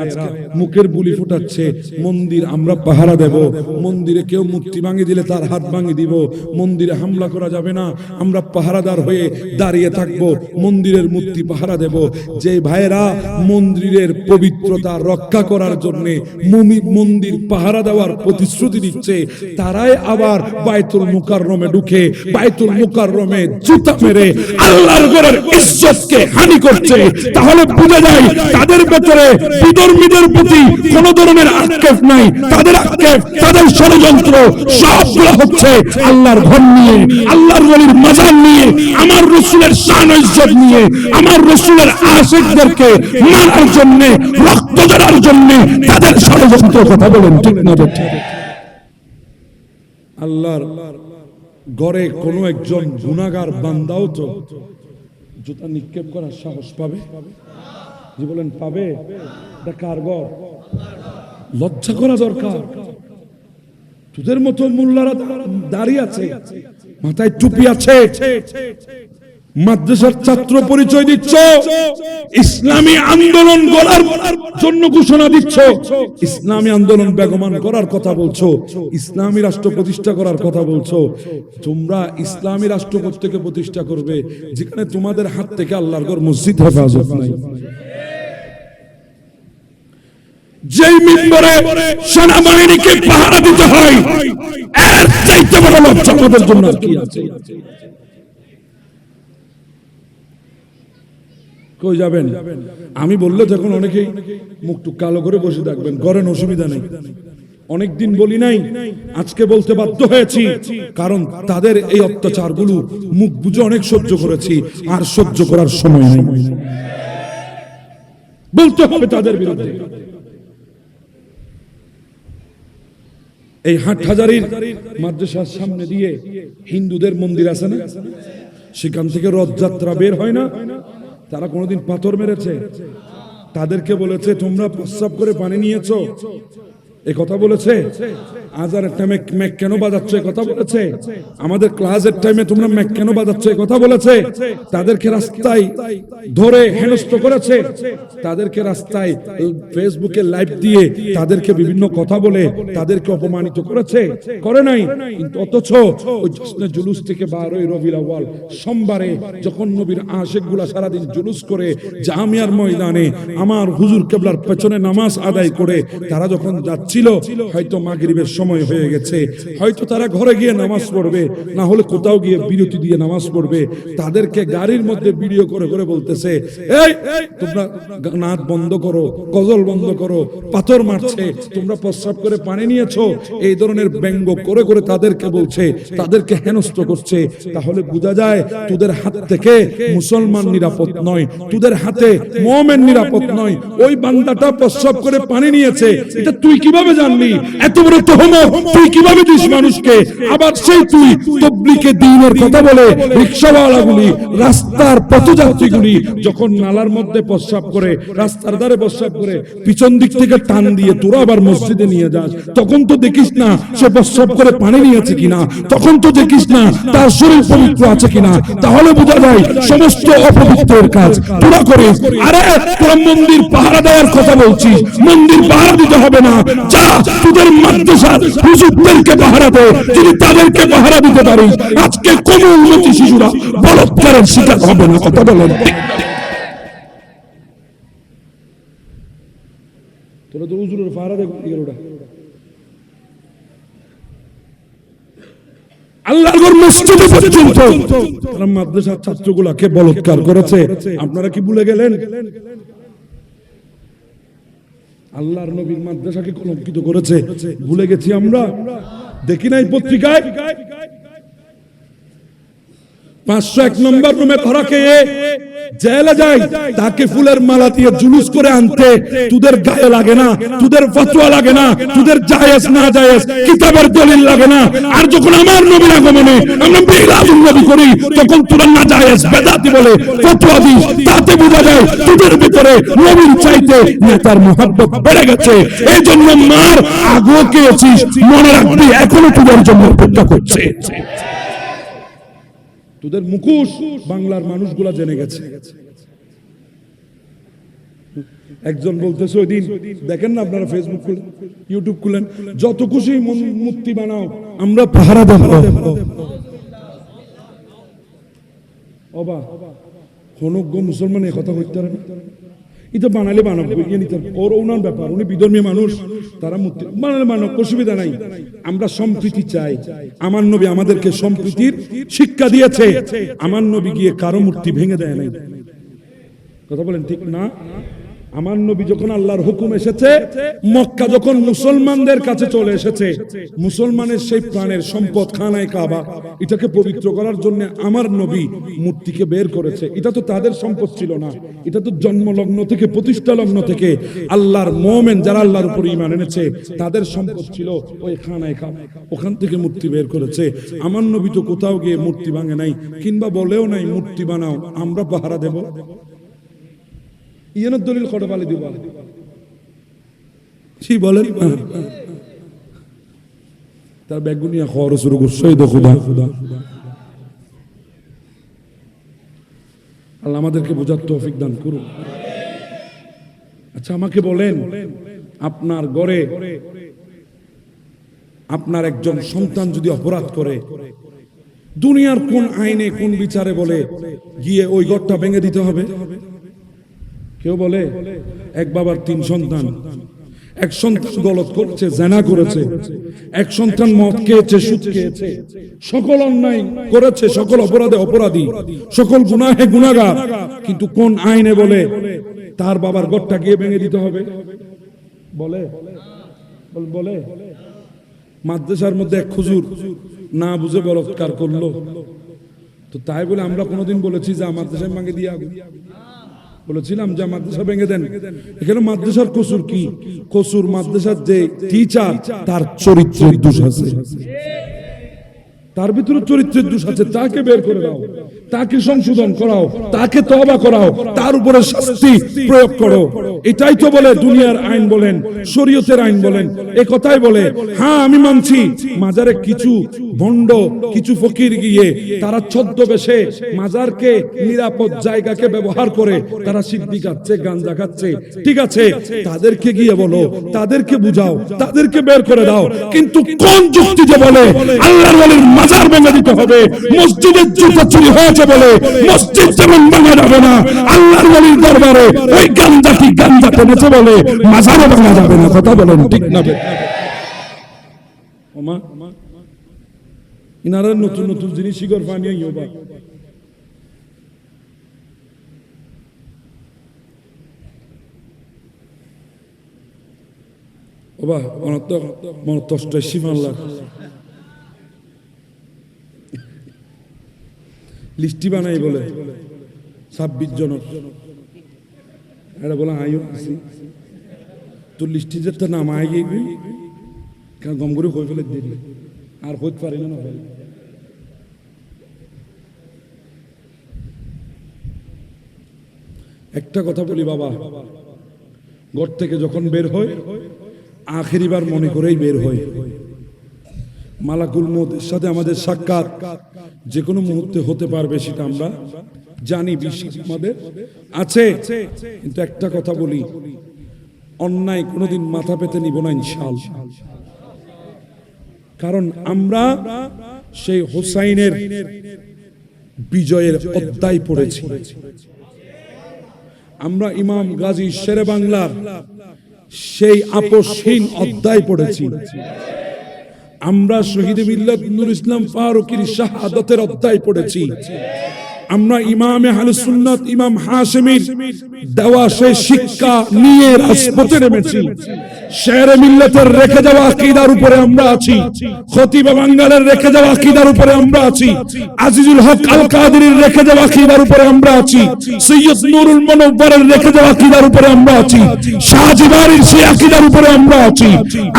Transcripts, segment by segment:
আজকে মুখের বুলি ফুটাচ্ছে, মন্দির আমরা পাহারা দেব, মন্দিরে কেউ মূর্তি ভাঙিয়ে দিলে তার হাত ভাঙিয়ে দিব, মন্দিরে হামলা করা যাবে না, আমরা পাহারাদার হয়ে দাঁড়িয়ে থাকব, মন্দিরের মূর্তি পাহারা দেব। যে ভাইরা মন্দিরের পবিত্রতা রক্ষা করার জন্য মন্দির পাহারা দেওয়ার প্রতিশ্রুতি দিচ্ছে, তারাই আবার বাইতুল মুকাররমে ঢুকে বাইতুল মুকাররমে জুতা মেরে আল্লাহর ঘরের ইজ্জতকে হানি করছে। তাহলে বুঝা যায় তাদের ভেতরে বিধর্মীদের প্রতি কোন ধরনের আক্ষেপ নাই, তাদের আক্ষেপ, তাদের ষড়যন্ত্র সবগুলো হচ্ছে আল্লাহর ঘর নিয়ে, আল্লাহর ওলির মাজার নিয়ে, আমার রাসূলের শান ও ইজ্জত নিয়ে, আমার রাসূলের আশিকদেরকে মারার জন্য, রক্ত ঝরার জন্য তাদের ষড়যন্ত্র। কথা বলেন ঠিক না ঠিক? আল্লাহর ঘরে কোন একজন গুনাহগার বান্দাও তো জুতা নিক্ষেপ করার সাহস পাবে? জি বলেন পাবে? এটা কার ঘর? লজ্জা করা দরকার। তোদের মতো মোল্লারা দাঁড়িয়ে আছে, মাথায় টুপি আছে, মাদ্রাসার ছাত্র পরিচয় দিচ্ছ, ইসলামী আন্দোলন গড়ার জন্য ঘোষণা দিচ্ছ, ইসলামী আন্দোলন বেগমান করার কথা বলছো, ইসলামী রাষ্ট্র প্রতিষ্ঠা করার কথা বলছো। তোমরা ইসলামী রাষ্ট্র থেকে প্রতিষ্ঠা করবে যেখানে তোমাদের হাত থেকে আল্লাহর ঘর মসজিদ হেফাজত নাই। যেই মিম্বরে সেনাবাহিনীকে পাহারা দিতে হয়, এর চাইতে বড় লজ্জা আমাদের জন্য কি আছে? কই যাবেন? আমি বললে যখন অনেকেই মুখটু কালো করে বসে থাকবেন, করেন, অসুবিধা নেই। অনেকদিন বলি নাই, আজকে বলতে বাধ্য হয়েছি, কারণ তাদের এই অত্যাচারগুলো মুখ বুঝে অনেক সহ্য করেছি, আর সহ্য করার সময় নেই। বলতে হবে তাদের বিরুদ্ধে। এই হাটহাজারীর মাদ্রাসার সামনে দিয়ে হিন্দুদের মন্দির আছে না, সেখান থেকে রথযাত্রা বের হয় না? তারা কোনোদিন পাথর মেরেছে? তাদেরকে বলেছে তোমরা প্রস্রাব করে পানি নিয়েছো, এই কথা বলেছে? আজানের টাইমে ম্যাক কেন বাজাচ্ছ, এই কথা বলেছে? আমাদের ক্লাসের টাইমে তোমরা ম্যাক কেন বাজাচ্ছ, এই কথা বলেছে? তাদেরকে রাস্তায় ধরে হেনস্থ করেছে, তাদেরকে রাস্তায় ফেসবুকে লাইভ দিয়ে তাদেরকে বিভিন্ন কথা বলে তাদেরকে অপমানিত করেছে? করে নাই? কিন্তু অথচ ওই জশ্নে জুলুস থেকে 12ই রবিউল আউয়াল সোমবারে যখন নবীর আশিকগুলা সারাদিন জুলুস করে জামিয়ার ময়দানে আমার হুজুর কিবলার পেছনে নামাজ আদায় করে তারা যখন যাচ্ছে ছিল, হয়তো মাগরিবের সময় হয়ে গেছে, হয়তো তারা ঘরে গিয়ে নামাজ পড়বে, না হলে কোথাও গিয়ে বিরতি দিয়ে নামাজ পড়বে, তাদেরকে গাড়ির মধ্যে ভিডিও করে করে বলতেছে এই তোমরা নাচ বন্ধ করো, গজল বন্ধ করো, পাথর মারছে, তোমরা প্রস্রাব করে পানি নিয়েছো, এই ধরনের ব্যঙ্গ করে করে তাদেরকে বলছে, তাদেরকে হেনস্থ করছে। তাহলে বোঝা যায় তোদের হাত থেকে মুসলমান নিরাপদ নয়, তোদের হাতে মুমিন নিরাপদ নয়। ওই বান্দাটা প্রস্রাব করে পানি নিয়েছে, এটা তুই কিভাবে জানলি? এত বড় তহমত তুই কিভাবে দিস মানুষকে? আবার সেই তুই তাবলীগে দ্বীনের কথা বলে রিকশাওয়ালাগুলি, রাস্তার পথযাত্রীগুলি যখন নালার মধ্যে প্রস্রাব করে, রাস্তার ধারে প্রস্রাব করে, পিছন দিক থেকে টান দিয়ে তোরা আবার মসজিদে নিয়ে যাস, তখন তো দেখিস না সে প্রস্রাব করে পানি নিয়েছে কিনা, তখন তো দেখিস না তার শরীর পবিত্র আছে কিনা। তাহলে বোঝা যায় সমস্ত অপবিত্রের কাজ তোরা করিস। আরে তোরা মন্দির পাহারা দেওয়ার কথা বলছিস, মন্দির পাহারা দিতে হবে না, যা তোদের মাদ্রাসার হুজুরদেরকে পাহারা দে। যদি তাদেরকে পাহারা দিতে পারিস, আজকে কোন উন্নতি শিশুরা বলৎকারের শিকার হবে না। কথা বলেন। তোরা তো হুজুরের পাহারা দে, আল্লাহর ঘর মসজিদে পর্যন্ত তারা মাদ্রাসার ছাত্রগুলাকে বলৎকার করেছে। আপনারা কি ভুলে গেলেন? আল্লাহর নবীর মাদ্রাসাকে কলঙ্কিত করেছে, ভুলে গেছি আমরা? দেখি নাই পত্রিকায় 501 নম্বর রুমে ধরা খেয়ে জেলে যায়, তাকে ফুলের মালা দিয়ে জুলুস করে আনতে তোদের গায়ে লাগে না, তোদের ফতোয়া লাগে না, তোদের জায়েজ না জায়েজ কিতাবের দলিল লাগে না। আর যখন আমার নবীর আগমনে আমরা মিলাদুন নবী করি, তখন তোরা না জায়েজ বেদাতি বলে ফতোয়া দিস। তাতে বোঝা যায় তোদের ভিতরে নবীর চাইতে নেতার মহব্বত বেড়ে গেছে। এই জন্য মার আগেও খেয়েছিস, মনে রাখবি এখনো তোদের জন্য অপেক্ষা করছে। তোদের মুখোশ বাংলার মানুষগুলা জেনে গেছে। একজন বলতেছে ওই দিন দেখেন না আপনারা ফেসবুক খুলেন ইউটিউব খুলেন, যত খুশি মূর্তি বানাও আমরা পাহারা দেব। অবা হনুজ্ঞ মুসলমান এ কথা কইতে পারে না, এটা বানালে বানাবো ওর ওনার ব্যাপার, উনি বিধর্মী মানুষ, তারা মূর্তি বানালে বানাক, অসুবিধা নাই। আমরা সম্প্রীতি চাই। আমার নবী আমাদেরকে সম্প্রীতির শিক্ষা দিয়েছে। আমার নবী গিয়ে কারো মূর্তি ভেঙে দেয় নাই। কথা বলেন ঠিক না? আমার নবী যখন আল্লাহর হুকুম এসেছে, মক্কা যখন মুসলমানদের কাছে চলে এসেছে, মুসলমানের সেই প্রাণের সম্পদ খানায় কাবা, এটাকে পবিত্র করার জন্য আমার নবী মূর্তিকে বের করেছে। এটা তো তাদের সম্পদ ছিল না, এটা তো জন্মলগ্ন থেকে প্রতিষ্ঠা লগ্ন থেকে আল্লাহর মুমিন যারা আল্লাহর উপর ঈমান এনেছে তাদের সম্পদ ছিল ওই খানায় কাবা, ওখান থেকে মূর্তি বের করেছে। আমার নবী তো কোথাও গিয়ে মূর্তি ভাঙে নাই, কিংবা বলেও নাই মূর্তি বানাও আমরা পাহারা দেব। ইয়ানোর দলিল কটা পালি দিবা কি বলেন? তার বেগুনিয়া খাওয়ার শুরু করছে। খুদা আল্লাহ আমাদেরকে বোঝার তৌফিক দান করুন। আচ্ছা আমাকে বলেন, আপনার ঘরে আপনার একজন সন্তান যদি অপরাধ করে, দুনিয়ার কোন আইনে কোন বিচারে বলে গিয়ে ওই ঘরটা ভেঙে দিতে হবে? কেউ বলে? এক বাবার 3 সন্তান, এক সন্তান গলত করেছে, জেনা করেছে, এক সন্তান মদ খেয়েছে, সুদ খেয়েছে, সকল অন্যায় করেছে, সকল অপরাধে অপরাধী, সকল গুনাহে গুনাহগার, কিন্তু কোন আইনে বলে তার বাবার ঘরটা গিয়ে ভেঙে দিতে হবে? বলে? বলে? মাদ্রাসার মধ্যে এক হুজুর না বুঝে বলাৎকার করলো, তো তাই বলে আমরা কোনোদিন বলেছি যে মাদ্রাসায় ভাঙে দিয়ে আগুন? বলেছিলাম যে মাদ্রাসা ভেঙে দেন। এখানে মাদ্রাসার কসুর কি? কসুর মাদ্রাসার যে টিচার তার চরিত্রের দোষ আছে, তার ভিতরে চরিত্রের দোষ আছে, তাকে বের করে দাও, তাকে সংশোধন করাও, তাকে তওবা করাও, তার উপরে শাস্তি প্রয়োগ করো। এটাই তো বলে দুনিয়ার আইন বলেন, শরীয়তের আইন বলেন, এই কথাই বলে। হ্যাঁ আমি মানছি মাজারে কিছু ভণ্ড, কিছু ফকির গিয়ে তারা ছদ্মবেশে মাজারকে নিরাপদ জায়গাকে ব্যবহার করে তারা সিদ্ধি খাচ্ছে, গাঞ্জা খাচ্ছে, ঠিক আছে, তাদেরকে গিয়ে বলো, তাদেরকে বুঝাও, তাদেরকে বের করে দাও, কিন্তু কোন যুক্তিতে বলে আল্লাহর ওলির মাজার ভেঙে দিতে হবে? মসজিদের জুতা চুরি হয়েছে বলে মসজিদ যেমন ভাঙা যাবে না, আল্লাহর ওলির দরবারে ওই গাঞ্জাটি গাঞ্জা টেনেছে বলে মাজারও ভাঙা যাবে না। কথা বলেন ঠিক না? ওমা ইনারা নতুন নতুন জিনিস শিকর পানি ইয়োবা ওবা মনতষ্ট শিমাল্লাহ লিস্টি বানাই বলে 26 জনের, এটা বলে আইও তোর লিস্টি যে তো নাম আই গিয়ে কেন গম করে হয়ে ফেলে দিলি আর হইতে পারি না। একটা কথা বলি বাবা, ঘর থেকে যখন বের হয় আখেরিবার মনে করেই বের হয়। মালাকুল মউতের সাথে আমাদের সাক্ষাৎ যে কোনো মুহূর্তে হতে পারবে, সেটা আমরা জানি, বিশ্বাস আমাদের আছে। কিন্তু একটা কথা বলি, অন্যায় কোনোদিন মাথা পেতে নিব না ইনশাআল্লাহ। কারণ আমরা সেই হোসাইনের বিজয়ের অধ্যায় পড়েছি, আমরা ইমাম গাজী শেরে বাংলার সেই আপসহীন অধ্যায় পড়েছি, আমরা শহীদ মিল্লাত নূর ইসলাম ফারুকীর শাহাদাতের অধ্যায় পড়েছি, আমরা ইমামে আহলুস সুন্নাত ইমাম হাশেমীর দেওয়া সেই শিক্ষা নিয়ে রাজপথে নেমেছি। শেরে মিল্লাতের রেখে যাওয়া আকীদার উপরে আমরা আছি, খতিব বাঙ্গালের রেখে যাওয়া আকীদার উপরে আমরা আছি, আজিজুল হক আল কাদেরীর রেখে যাওয়া আকীদার উপরে আমরা আছি, সৈয়দ নুরুল মুনওয়ারের রেখে যাওয়া আকীদার উপরে আমরা আছি, শাহজিবারির সেই আকীদার উপরে আমরা আছি।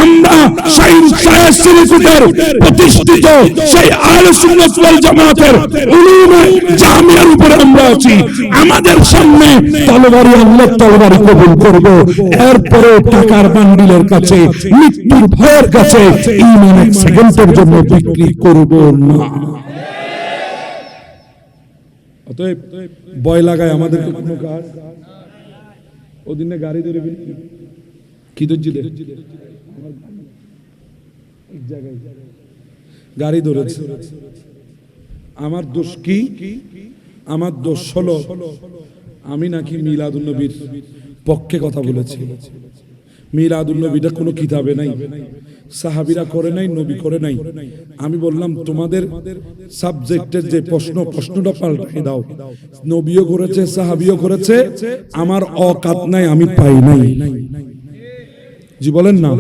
আমরা শাইখ সাহেব শরীফের প্রতিষ্ঠিত সেই আহলুস সুন্নাত ওয়াল জামাতের উলুমে জামিয়ার উপরে আমরা আছি। আমাদের সামনে তলবারি, আল্লাহ তলবারি কবুল করব, এরপরে টাকার বান্ডিলের কাছে, মৃত্যুর ভয়ের কাছে ঈমান এক সেকেন্ডের জন্য বিক্রি করব না। অতএব ভয় লাগায় আমাদের কোনো কাজ ওদিনে গাড়ি ধরে কি ধরছিলে গাড়ি ধরেছে। আমার দোষ কি? আমার দোষ হলো আমি নাকি মিলাদুন্নবীর পক্ষে কথা বলেছি। মিলাদুন্নবীটা কোনো কিতাবে নাই, সাহাবীরা করে নাই, নবী করে নাই। আমি বললাম তোমাদের সাবজেক্টের যে প্রশ্নটা পাল্টে দাও। নবীও করেছে, সাহাবীও করেছে, আমার অকাত নাই, আমি পাই নাই। জি বলেন না,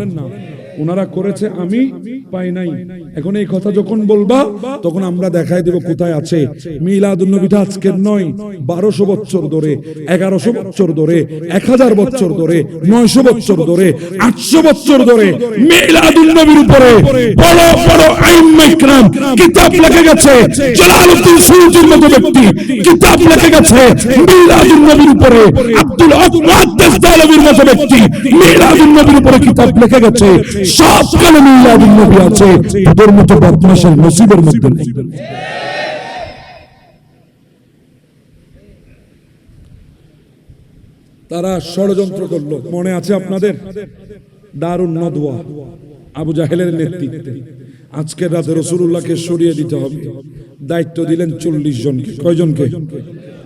ওনারা করেছে আমি পাই নাই। এখন এই কথা যখন বলবা তখন আমরা দেখাই দেব কোথায় আছে। মিলাদুন্নবীটা আজকের নয়, 1200 বছর ধরে, 1100 বছর ধরে, 1000 বছর ধরে, 900 বছর ধরে, 800 বছর ধরে মিলাদুন্নবীর উপরে বড় বড় আইম্মায়ে কিরাম কিতাব লিখে গেছে। জালালউদ্দিন সুয়ুতির মতো ব্যক্তি কিতাব লিখে গেছে মিলাদুন্নবীর উপরে। আব্দুল হক মুহাদ্দিস দেহলভীর মতো ব্যক্তি মিলাদুন্নবীর উপরে কিতাব লিখে গেছে। সব কালে মিলাদুন্নবী আছে, ওদের মতো বদমাশের নসিবের মধ্যে নেই। তারা ষড়যন্ত্র করলো, মনে আছে আপনাদের? দারুন নদওয়া আবু জাহেলের নেতৃত্বে আজকের রাতে রাসূলুল্লাহকে সরিয়ে দিতে হবে। দায়িত্ব দিলেন 40 জনকে। কয়জনকে?